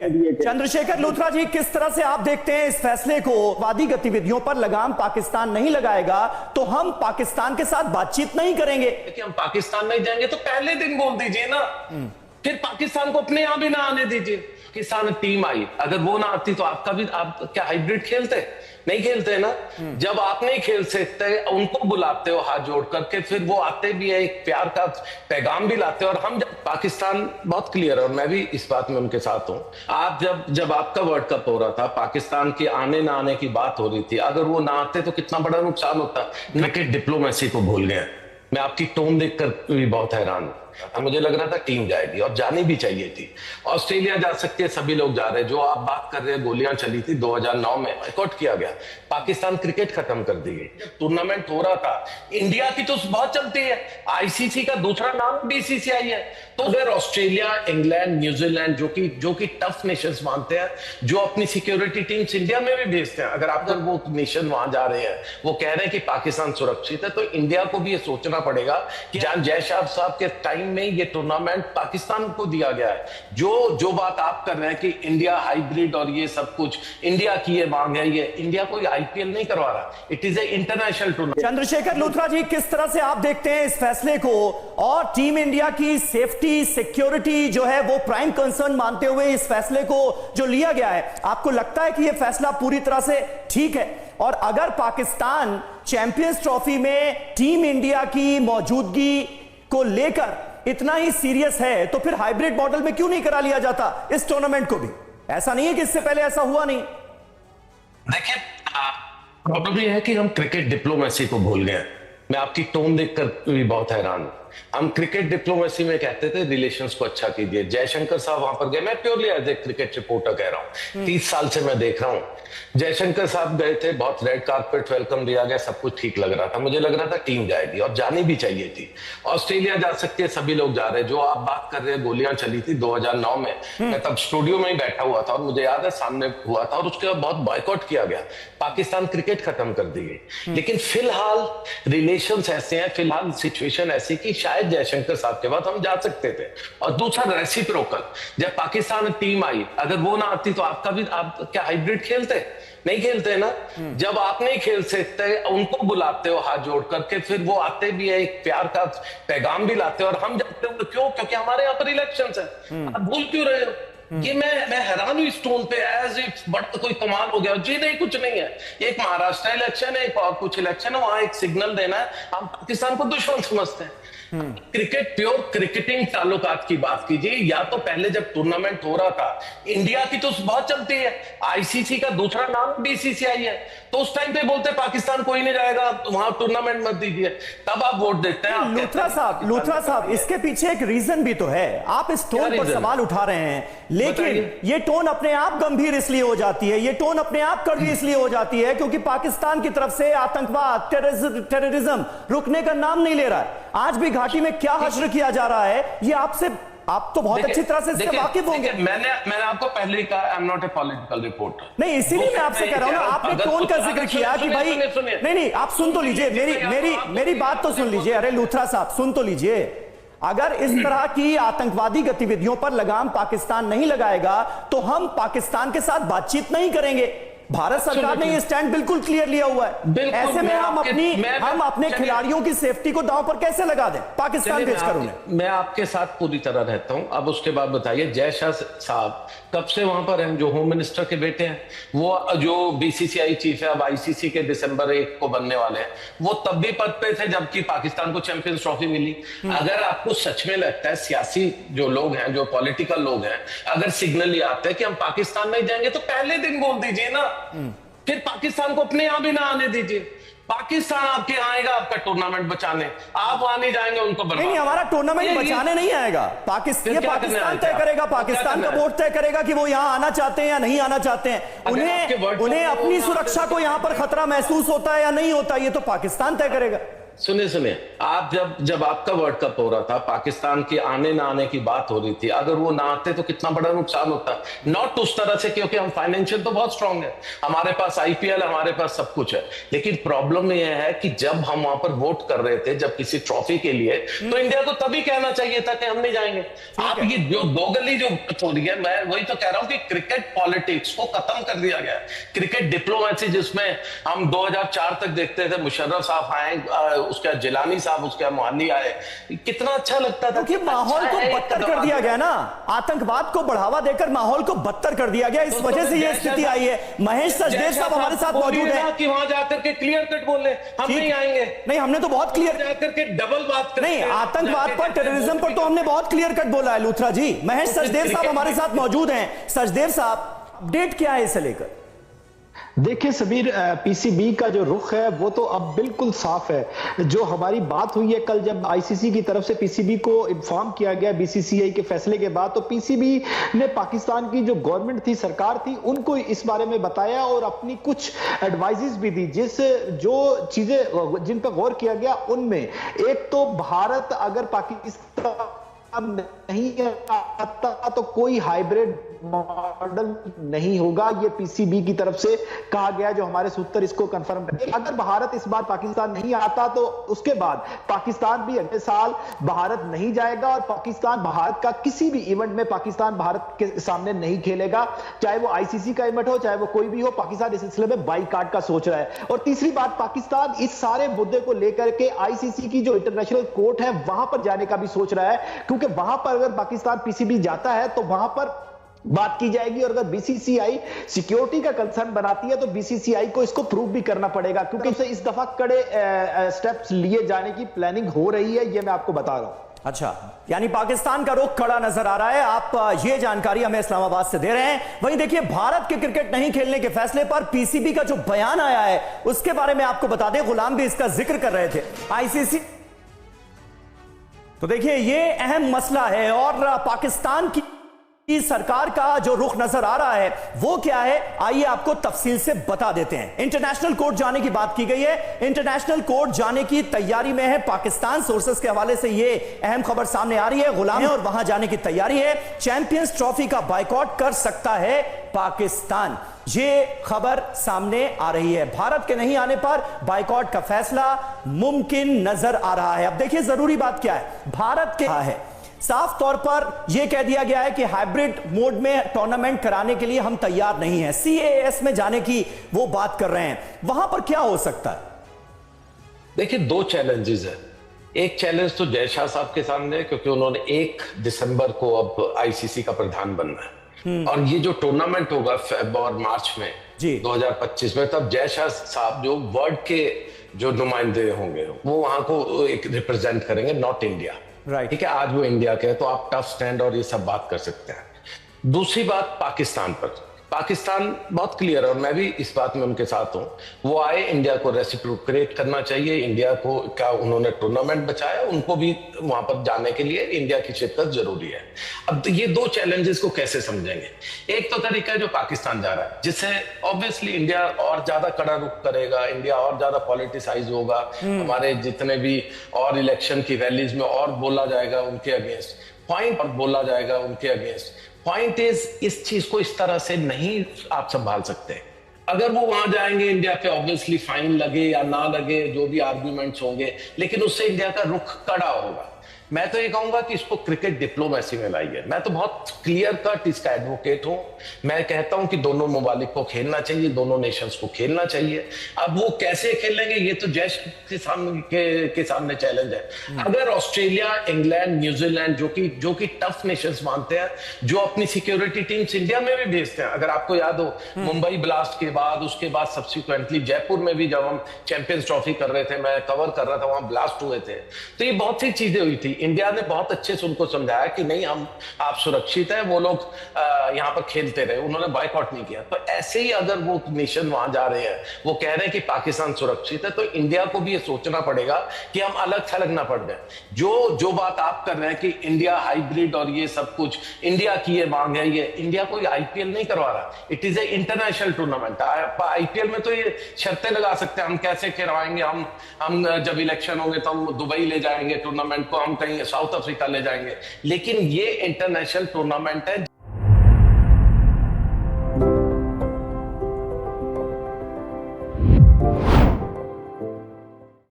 चंद्रशेखर लूथरा जी, किस तरह से आप देखते हैं इस फैसले को? वादी गतिविधियों पर लगाम पाकिस्तान नहीं लगाएगा तो हम पाकिस्तान के साथ बातचीत नहीं करेंगे। कि हम पाकिस्तान नहीं जाएंगे तो पहले दिन बोल दीजिए ना, फिर पाकिस्तान को अपने यहां भी ना आने दीजिए। पाकिस्तान टीम आई, अगर वो ना आती तो आपका भी, आप क्या हाइब्रिड खेलते? नहीं खेलते ना। जब आप नहीं खेल सकते, उनको बुलाते हो हाथ जोड़ करके, फिर वो आते भी है, एक प्यार का पैगाम भी लाते हो। और हम पाकिस्तान बहुत क्लियर है और मैं भी इस बात में उनके साथ हूं। आप जब आपका वर्ल्ड कप हो रहा था, पाकिस्तान के आने ना आने की बात हो रही थी, अगर वो ना आते तो कितना बड़ा नुकसान होता। क्रिकेट डिप्लोमेसी को भूल गए। मैं आपकी टोन देखकर भी बहुत हैरान हूं। मुझे लग रहा था टीम जाएगी और जानी भी चाहिए थी। ऑस्ट्रेलिया जा सकती है, सभी लोग जा रहे हैं। जो आप बात कर रहे हैं, गोलियां चली थी 2009 में, बायकॉट किया गया। पाकिस्तान क्रिकेट खत्म कर दी गई। टूर्नामेंट हो रहा था, इंडिया की तो बहुत चलती है, आईसीसी का दूसरा नाम बीसीसीआई है। तो अगर ऑस्ट्रेलिया, इंग्लैंड, न्यूजीलैंड जो कि टफ नेशंस मानते हैं, जो अपनी सिक्योरिटी टीम्स इंडिया में भी भेजते हैं, अगर वो नेशन वहां जा रहे हैं, वो कह रहे हैं कि पाकिस्तान सुरक्षित है, तो इंडिया को भी ये सोचना पड़ेगा कि जान जयशाह साहब के टाइम में ये टूर्नामेंट पाकिस्तान को दिया गया है। जो बात आप कर रहे हैं कि इंडिया हाइब्रिड और ये सब कुछ इंडिया की ये मांग है, ये इंडिया कोई आईपीएल नहीं करवा रहा, it is a international tournament. Chandrashekhar Luthra ji, किस तरह से आप देखते हैं इस फैसले को? और टीम इंडिया की सेफ्टी, सिक्योरिटी जो है वो प्राइम कंसर्न मानते हुए इस फैसले को जो लिया गया है, आपको लगता है कि यह फैसला पूरी तरह से ठीक है? और अगर पाकिस्तान चैंपियंस ट्रॉफी में टीम इंडिया की मौजूदगी को लेकर इतना ही सीरियस है, तो फिर हाइब्रिड मॉडल में क्यों नहीं करा लिया जाता इस टूर्नामेंट को भी? ऐसा नहीं है कि इससे पहले ऐसा हुआ नहीं। देखिए, प्रॉब्लम यह है कि हम क्रिकेट डिप्लोमेसी को भूल गए। मैं आपकी टोन देखकर भी बहुत हैरान हूं। हम क्रिकेट डिप्लोमेसी में कहते थे रिलेशंस को अच्छा कीजिए। जयशंकर साहब वहां पर गए, मैं purely as a cricket reporter कह रहा हूं, 30 साल से मैं देख रहा हूं। जयशंकर साहब गए थे, बहुत रेड कारपेट वेलकम दिया गया, सब कुछ ठीक लग रहा था। मुझे लग रहा था टीम जाएगी और जानी भी चाहिए थी। ऑस्ट्रेलिया जा सकती है, सभी लोग जा रहे हैं। जो आप बात कर रहे हैं, गोलियां चली थी 2009 में, मैं तब स्टूडियो में ही बैठा हुआ था और मुझे याद है सामने हुआ था, और उसके बाद बहुत बॉयकॉट किया गया। पाकिस्तान क्रिकेट खत्म कर दी गई। लेकिन फिलहाल रिलेशंस ऐसे हैं, फिलहाल सिचुएशन ऐसी कि शायद जयशंकर साहब के बाद हम जा सकते थे। और दूसरा रेसिप्रोकल, जब पाकिस्तान टीम आई, अगर वो ना आती तो आपका भी, आप क्या हाइब्रिड खेलते? नहीं खेलते ना। जब आप नहीं खेल सकते, उनको बुलाते हो हाथ जोड़ करके, फिर वो आते भी है, एक प्यार का पैगाम भी लाते हो। और हम जाते हो क्यों? क्योंकि हमारे यहाँ पर इलेक्शंस है। आप भूल क्यों रहे हो? ये मैं हैरान हूं इस टोन पे, एज इफ बड़ा कोई कमाल हो गया। जी नहीं, कुछ नहीं है। एक महाराष्ट्र इलेक्शन है, एक और कुछ इलेक्शन है, वहां एक सिग्नल देना है। हम पाकिस्तान को दुश्मन समझते हैं। क्रिकेट, प्योर क्रिकेटिंग ताल्लुकात की बात कीजिए। या तो पहले जब टूर्नामेंट हो रहा था, इंडिया की तो बहुत चलती है, आईसीसी का दूसरा नाम बीसीसीआई है, तो उस टाइम पे बोलते पाकिस्तान कोई नहीं जाएगा, वहां टूर्नामेंट मत दीजिए, तब आप वोट देते हैं। लूथरा साहब, इसके पीछे एक रीजन भी तो है। आप इस टोन पर सवाल उठा रहे हैं, लेकिन ये टोन अपने आप गंभीर इसलिए हो जाती है, ये टोन अपने आप कड़वी इसलिए हो जाती है क्योंकि पाकिस्तान की तरफ से आतंकवाद, टेररिज्म रुकने का नाम नहीं ले रहा है। आज भी घाटी में क्या हश्र किया जा रहा है, ये आप तो बहुत अच्छी तरह से इससे वाकिफ होंगे। मैंने आपको पहले ही कहा, I am not a political reporter. नहीं, इसीलिए मैं आपसे कह रहा हूं ना, आपने टोन का जिक्र किया कि भाई नहीं, आप सुन तो लीजिए, मेरी बात तो सुन लीजिए। अरे लूथरा साहब, सुन तो लीजिए। अगर इस तरह की आतंकवादी गतिविधियों पर लगाम पाकिस्तान नहीं लगाएगा तो हम पाकिस्तान के साथ बातचीत नहीं करेंगे। भारत सरकार ने यह स्टैंड बिल्कुल क्लियर लिया हुआ है। ऐसे में हम अपने खिलाड़ियों की सेफ्टी को दांव पर कैसे लगा दें पाकिस्तान भेजकर उन्हें? मैं आपके साथ पूरी तरह रहता हूं। अब उसके बाद बताइए, जयशाह साहब कब से वहां पर हैं? जो होम मिनिस्टर के बेटे हैं, वो जो बीसीसीआई चीफ है, अब आईसीसी के दिसंबर 1 को बनने वाले हैं, वो तब भी पद पे थे जबकि पाकिस्तान को चैंपियंस ट्रॉफी मिली। अगर आपको सच में लगता है, सियासी जो लोग हैं, जो पॉलिटिकल लोग हैं, अगर सिग्नल ये आते हैं कि हम पाकिस्तान नहीं जाएंगे तो पहले दिन बोल दीजिए ना, फिर पाकिस्तान को अपने यहां भी ना आने दीजिए। पाकिस्तान आपके यहाँ आएगा आपका टूर्नामेंट बचाने, आप वहां नहीं जाएंगे, उनको नहीं, हमारा टूर्नामेंट बचाने नहीं आएगा। पाकिस्तान तय करेगा, पाकिस्तान का बोर्ड तय करेगा कि वो यहाँ आना चाहते हैं या नहीं आना चाहते हैं। उन्हें अपनी सुरक्षा को यहाँ पर खतरा महसूस होता है या नहीं होता, ये तो पाकिस्तान तय करेगा। सुनिए सुनिए, आप जब आपका वर्ल्ड कप हो रहा था, पाकिस्तान की आने ना आने की बात हो रही थी, अगर वो ना आते तो कितना बड़ा नुकसान होता। नॉट उस तरह से, क्योंकि हम फाइनेंशियल तो बहुत स्ट्रांग है, हमारे पास आईपीएल, हमारे पास सब कुछ है, लेकिन प्रॉब्लम यह है कि जब हम वहां पर वोट कर रहे थे, जब किसी ट्रॉफी के लिए, तो इंडिया को तभी कहना चाहिए था कि हम नहीं जाएंगे। आप ये जो दोगली जो हो रही है, मैं वही तो कह रहा हूं कि क्रिकेट पॉलिटिक्स को खत्म कर दिया गया। क्रिकेट डिप्लोमेसी जिसमें हम 2004 तक देखते थे, मुशर्रफ साहब आए, उसका जिलानी साहब, उसका मोहाली आए, कितना अच्छा लगता था। क्योंकि माहौल को बदतर कर दिया गया ना, आतंकवाद को बढ़ावा देकर माहौल को बदतर कर दिया गया, इस वजह से यह स्थिति आई है। महेश सचदेव साहब हमारे साथ मौजूद हैं कि वहां जाकर के क्लियर कट बोल रहे हम नहीं आएंगे। नहीं, हमने तो बहुत क्लियर जाकर के डबल बात कर, नहीं, आतंकवाद पर, टेररिज्म पर तो हमने बहुत क्लियर कट बोला है लूथरा जी। महेश सचदेव साहब हमारे साथ मौजूद हैं। सचदेव साहब, अपडेट क्या है इसे लेकर? देखिए सबीर, पीसीबी का जो रुख है वो तो अब बिल्कुल साफ है। जो हमारी बात हुई है कल, जब आईसीसी की तरफ से पीसीबी को इन्फॉर्म किया गया बीसीसीआई के फैसले के बाद, तो पीसीबी ने पाकिस्तान की जो गवर्नमेंट थी, सरकार थी, उनको इस बारे में बताया और अपनी कुछ एडवाइजेस भी दी, जो चीजें जिन पर गौर किया गया उनमें एक तो भारत अगर पाकिस्तान नहीं आता तो कोई हाइब्रिड मॉडल नहीं होगा। ये पीसीबी की तरफ से कहा गया, जो हमारे सूत्र इसको कंफर्म करते। अगर भारत इस बार पाकिस्तान नहीं आता तो उसके बाद पाकिस्तान भी अगले साल भारत नहीं जाएगा और पाकिस्तान भारत का किसी भी इवेंट में पाकिस्तान भारत के सामने नहीं खेलेगा, चाहे वो आईसीसी का इवेंट हो, चाहे वो कोई भी हो। पाकिस्तान इस सिलसिले में बाईकाट का सोच रहा है। और तीसरी बात, पाकिस्तान इस सारे मुद्दे को लेकर के आईसीसी की जो इंटरनेशनल कोर्ट है वहां पर जाने का भी सोच रहा है, क्योंकि वहां पर अगर पाकिस्तान पीसीबी जाता है तो वहां पर बात की जाएगी, और अगर बीसीसीआई सिक्योरिटी का कंसर्न बनाती है तो बीसीसीआई को इसको प्रूव भी करना पड़ेगा, क्योंकि उसे इस दफा कड़े स्टेप्स लिए जाने की प्लानिंग हो रही है, ये मैं आपको बता रहा हूं। अच्छा, यानी पाकिस्तान का रुख कड़ा नजर आ रहा है। आप ये जानकारी हमें इस्लामाबाद से दे रहे हैं। वहीं देखिए, भारत के क्रिकेट नहीं खेलने के फैसले पर पीसीबी का जो बयान आया है उसके बारे में आपको बता दें, गुलाम भी इसका जिक्र कर रहे थे। आईसीसी, तो देखिए ये अहम मसला है और पाकिस्तान की सरकार का जो रुख नजर आ रहा है वो क्या है, आइए आपको तफसील से बता देते हैं। इंटरनेशनल कोर्ट जाने की बात की गई है, इंटरनेशनल कोर्ट जाने की तैयारी में है पाकिस्तान। सोर्सेस के हवाले से ये अहम खबर सामने आ रही है, गुलाम है और वहां जाने की तैयारी है। चैंपियंस ट्रॉफी का बायकॉट कर सकता है पाकिस्तान, ये खबर सामने आ रही है। भारत के नहीं आने पर बायकॉट का फैसला मुमकिन नजर आ रहा है। अब देखिए जरूरी बात क्या है, भारत के है साफ तौर पर यह कह दिया गया है कि हाइब्रिड मोड में टूर्नामेंट कराने के लिए हम तैयार नहीं हैं, सीएएस में जाने की वो बात कर रहे हैं। वहां पर क्या हो सकता है? देखिए, दो चैलेंजेस है। एक चैलेंज तो जय शाह साहब के सामने है, क्योंकि उन्होंने 1 दिसंबर को अब आईसीसी का प्रधान बनना है, और ये जो टूर्नामेंट होगा फेब और मार्च में 2025 में, तब जय शाह साहब जो वर्ल्ड के जो नुमाइंदे होंगे वो वहां को एक रिप्रेजेंट करेंगे, नॉट इंडिया। ठीक है, आज वो इंडिया के हैं, तो आप टफ स्टैंड और ये सब बात कर सकते हैं। दूसरी बात पाकिस्तान पर, पाकिस्तान बहुत क्लियर है और मैं भी इस बात में उनके साथ हूं। वो आए, इंडिया को रेसिप्रोकेट करना चाहिए। इंडिया को क्या उन्होंने टूर्नामेंट बचाया, उनको भी वहां पर जाने के लिए इंडिया की शिरकत जरूरी है। अब ये दो चैलेंजेस को कैसे समझेंगे? एक तो तरीका है जो पाकिस्तान जा रहा है, जिससे ऑब्वियसली इंडिया और ज्यादा कड़ा रुख करेगा, इंडिया और ज्यादा पॉलिटिसाइज होगा, हमारे जितने भी और इलेक्शन की रैलीज में और बोला जाएगा उनके अगेंस्ट, पॉइंट और बोला जाएगा उनके अगेंस्ट। पॉइंट इज, इस चीज को इस तरह से नहीं आप संभाल सकते। अगर वो वहां जाएंगे, इंडिया पे ऑब्वियसली फाइन लगे या ना लगे, जो भी आर्ग्यूमेंट्स होंगे, लेकिन उससे इंडिया का रुख कड़ा होगा। मैं तो ये कहूंगा कि इसको क्रिकेट डिप्लोमेसी में लाइए। मैं तो बहुत क्लियर कट इसका एडवोकेट हूं। मैं कहता हूं कि दोनों ममालिक को खेलना चाहिए, दोनों नेशंस को खेलना चाहिए। अब वो कैसे खेलेंगे ये तो जैश के सामने चैलेंज है। अगर ऑस्ट्रेलिया, इंग्लैंड, न्यूजीलैंड जो कि टफ नेशंस मानते हैं, जो अपनी सिक्योरिटी टीम्स इंडिया में भी भेजते हैं, अगर आपको याद हो मुंबई ब्लास्ट के बाद, उसके बाद सब्सिक्वेंटली जयपुर में भी जब हम चैंपियंस ट्रॉफी कर रहे थे, मैं कवर कर रहा था, वहां ब्लास्ट हुए थे, तो ये बहुत सी चीजें हुई थी। इंडिया ने बहुत अच्छे से उनको समझाया कि नहीं, हम आप सुरक्षित है, वो लोग यहाँ पर खेलते रहे, उन्होंने बॉयकॉट नहीं किया। तो ऐसे ही अगर वो नेशन वहां जा रहे हैं, वो कह रहे हैं कि पाकिस्तान सुरक्षित है, तो इंडिया को भी ये सोचना पड़ेगा कि हम अलग थलग ना पड़ जाए। जो बात आप कर रहे हैं कि इंडिया हाइब्रिड और ये सब कुछ, इंडिया की ये मांग है, ये इंडिया कोई आईपीएल नहीं करवा रहा, it is a international tournament. IPL में तो ये शर्तें लगा सकते हैं, हम कैसे करवाएंगे, हम जब इलेक्शन होंगे तो हम दुबई ले जाएंगे टूर्नामेंट को, हम कहीं साउथ अफ्रीका ले जाएंगे, लेकिन ये इंटरनेशनल टूर्नामेंट है।